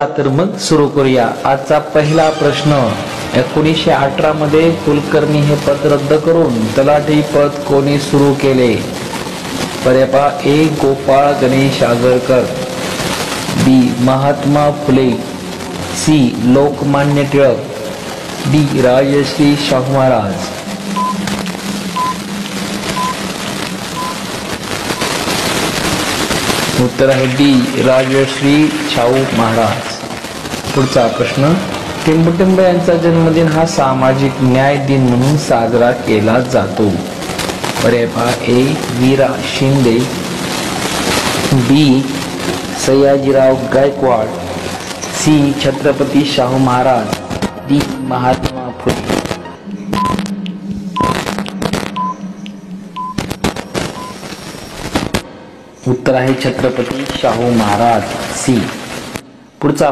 तर मग सुरू करूया आजचा पहिला प्रश्न। 1918 मध्ये कुलकर्णी हे पद रद्द करून तलाठी पद कोणी सुरू केले? पर्याय ए गोपाळ गणेश आगरकर, बी महात्मा फुले, सी लोकमान्य टिळक, डी राजश्री शाहू महाराज। उत्तर आहे डी राजश्री शाहू महाराज। पुढचा प्रश्न, टिंबटिंब यांचा जन्मदिन हा सामाजिक न्याय दिन म्हणून साजरा केला जातो। पर्याय ए वीरा शिंदे, बी सयाजीराव गायकवाड, सी छत्रपती शाहू महाराज, डी महात्मा फुले। उत्तर आहे छत्रपती शाहू महाराज, सी। पुढचा